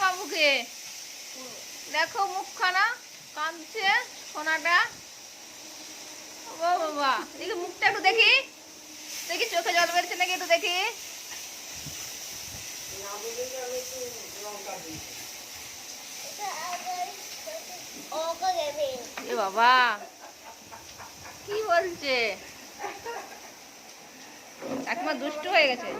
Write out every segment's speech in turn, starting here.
বাবুকে, দেখো মুখখানা কাঁদছে সোনাটা। ও বাবা, দেখি মুখটা একটু দেখি, দেখি চোখে জল বেরোচ্ছে নাকি একটু দেখি। এ বাবা, কি বলছে? একবার দুষ্টু হয়ে গেছে।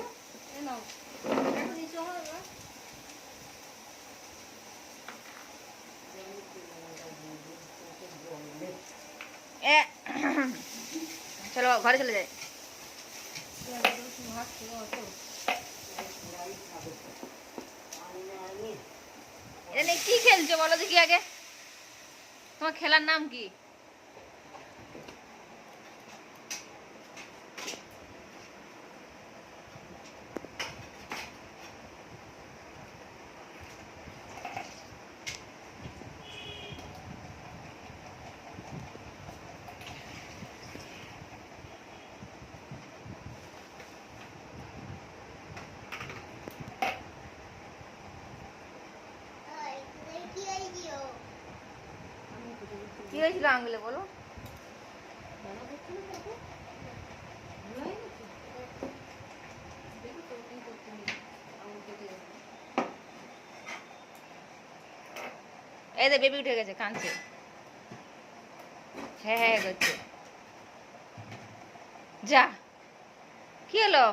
চলো ঘরে চলে যাই। এটা নিয়ে কি খেলছো বলো দেখি আগে, তোমার খেলার নাম কি? কি হয়েছিল আঙুলে বলো? এই যে বেবি উঠে গেছে, কাঁদছে, হ্যাঁ হ্যাঁ করছে। যা, কি হলো?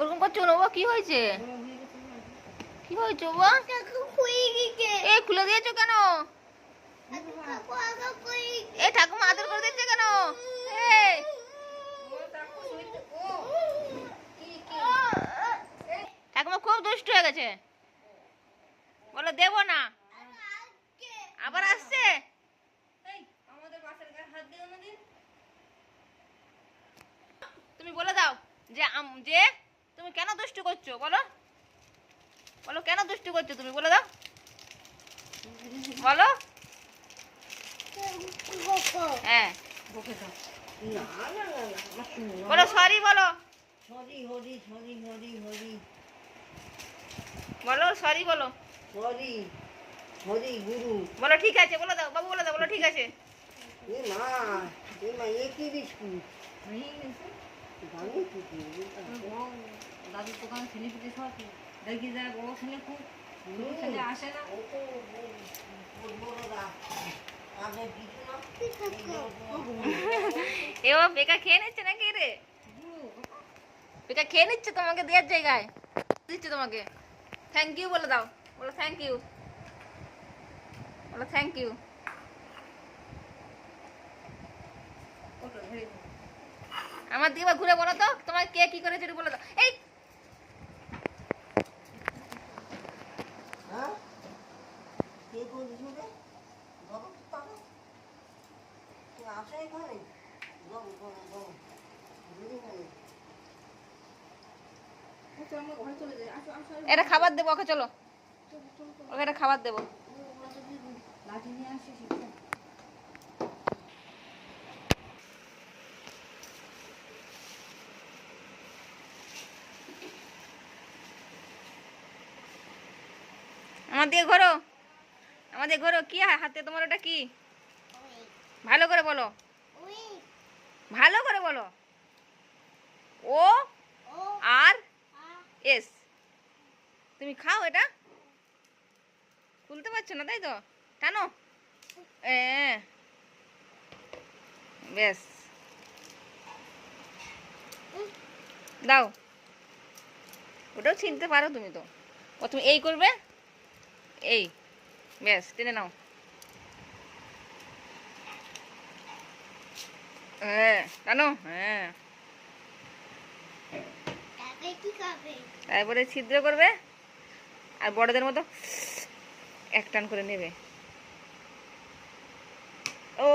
ওরকম করছো না, কি হয়েছে? কি হয়েছে বাবা? এ খুলে দিয়েছো কেন? এ ঠাকুমা আদর করে দিচ্ছে কেন? ঠাকুমা খুব দুষ্ট হয়ে গেছে, বলো দেবো না, আবার আসছে। তুমি বলে দাও যে যে তুমি কেন দুষ্টু করছো, বলো বলো কেন দুষ্টু করছো তুমি, বলে দাও, বলো। হ্যাঁ বলো, সরি বলো, বলো সরি বলো, বলো ঠিক আছে, বলে দাও বাবু, বলে দাও, বলো ঠিক আছে। দাদুর দোকান ছেলে পিঠে সব দেখি যায়, বড় ছেলে খুব, ছেলে আসে না। এবার বেকা খেয়ে নিচ্ছে নাকি রে? বেকা খেয়ে নিচ্ছে তোমাকে দেওয়ার জায়গায়, দিচ্ছে তোমাকে। থ্যাংক ইউ বলে দাও, বলো থ্যাংক ইউ, বলো থ্যাংক ইউ। আমার দিকে ঘুরে বলো তো তোমার কে কি করেছে বলে দাও। এই এটা খাবার দেবো ওকে, চলো ওকে এটা খাবার দেবো। আমার দিকে ঘোরো, আমাদের ঘোরো। কি হাতে তোমার ওটা কি? ভালো করে বলো, ভালো করে বলো। ও আর এস। তুমি খাও, এটা খুলতে পারছো না তাই তো, টানো। বেশ দাও, ওটাও ছিনতে পারো তুমি তো। ও তুমি এই করবে, এই বেশ টেনে নাও। হ্যাঁ টানো, হ্যাঁ। তারপরে ছিদ্র করবে আর বড়দের মতো এক টান করে নেবে। ও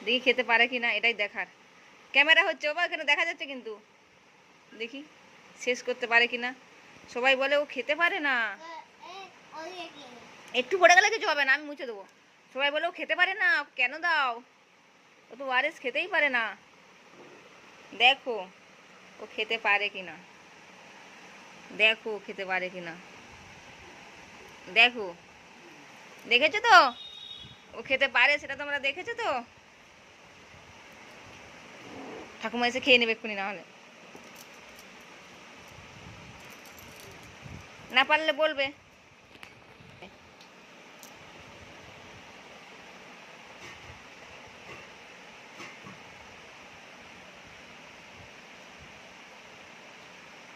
দেখি খেতে পারে কি না, এটাই দেখার। ক্যামেরা হচ্ছে বাবা, এখানে দেখা যাচ্ছে কিন্তু, দেখি শেষ করতে পারে কি না। সবাই বলে ও খেতে পারে না, একটু পড়ে গেলে কিছু হবে না, আমি মুছে দেবো। সবাই বলে ও খেতে পারে না, কেন দাও, ও তো ওআরএস খেতেই পারে না। দেখো ও খেতে পারে কি না, দেখো খেতে পারে কি না, দেখো, দেখেছো তো ও খেতে পারে, সেটা তোমরা দেখেছো তো। ঠাকুমা এসে খেয়ে নেবে এক্ষুনি, না হলে, না পারলে বলবে।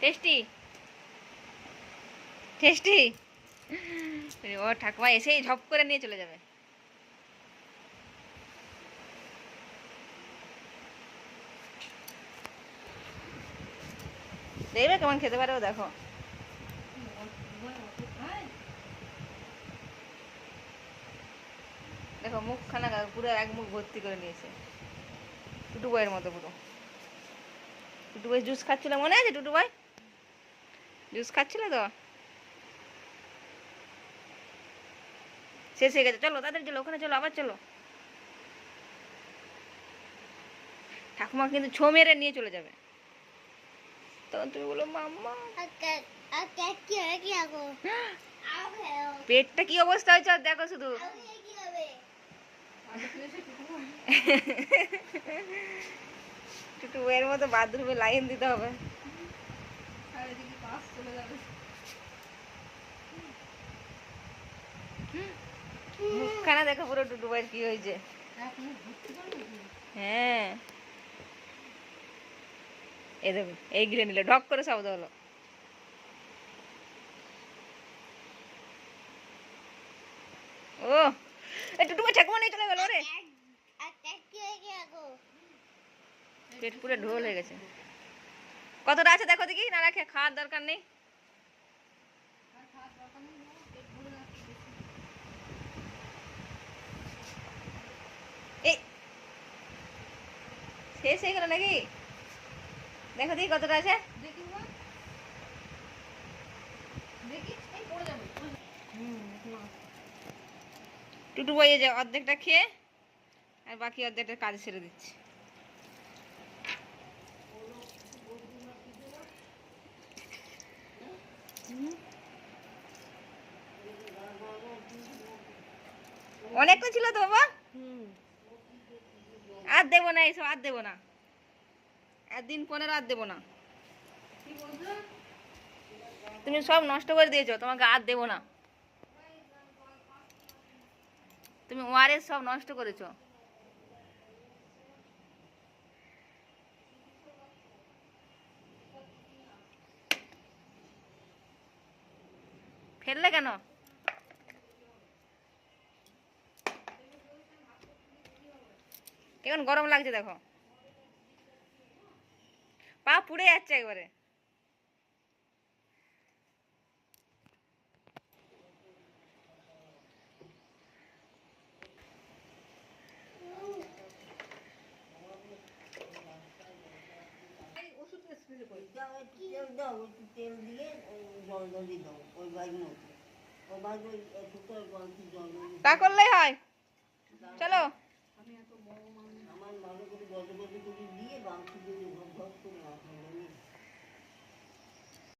Tasty tasty. ও ঠাকুমা এসেই ঝপ করে নিয়ে চলে যাবে। দেখবে কেমন খেতে পারে ও, দেখো। দেখো মুখখানা পুরো এক মুখ ভর্তি করে নিয়েছে, টুটু বইয়ের মতো পুরো। টুটু ভাই জুস খাচ্ছিল, মনে আছে টুটু ভাই জুস খাচ্ছিল তো। শেষ হয়ে গেছে, চলো তাদের চলো, ওখানে চলো, আবার চলো। ঠাকুমা কিন্তু ছো মেরে নিয়ে চলে যাবে, তখন তুমি বলো মাম্মা। পেটটা কি অবস্থা হয়েছে দেখো শুধু। টুটু বইয়ের মতো বাথরুমে লাইন দিতে হবে। মুখখানা দেখো পুরো টুটু ভাইয়ের কি হয়েছে। হ্যাঁ এই দেখো, এই গিলে নিলে ঢক করে শব্দ হলো। ও টুটু ভাই ঠাকুমা নিয়ে চলে গেল রে, পেট পুরো ঢোল হয়ে গেছে। কতটা আছে দেখো দেখি, না রাখে খাওয়ার দরকার নেই। এই শেষ হয়ে গেল নাকি, দেখো দেখি কতটা আছে। টুটু বইয়ে যে অর্ধেকটা খেয়ে আর বাকি অর্ধেকটা কাজে ছেড়ে দিচ্ছি। অনেকটা ছিল তো বাবা, আর দেবো না এইসব, আর দেবো না, একদিন 15 আর দেবো না। তুমি সব নষ্ট করে দিয়েছো, তোমাকে আর দেবো না। তুমি ওআরএস সব নষ্ট করেছো। ফেললে কেন? কেমন গরম লাগছে দেখো, পা পুড়ে যাচ্ছে একবারে। তা করলেই হয়, চলো।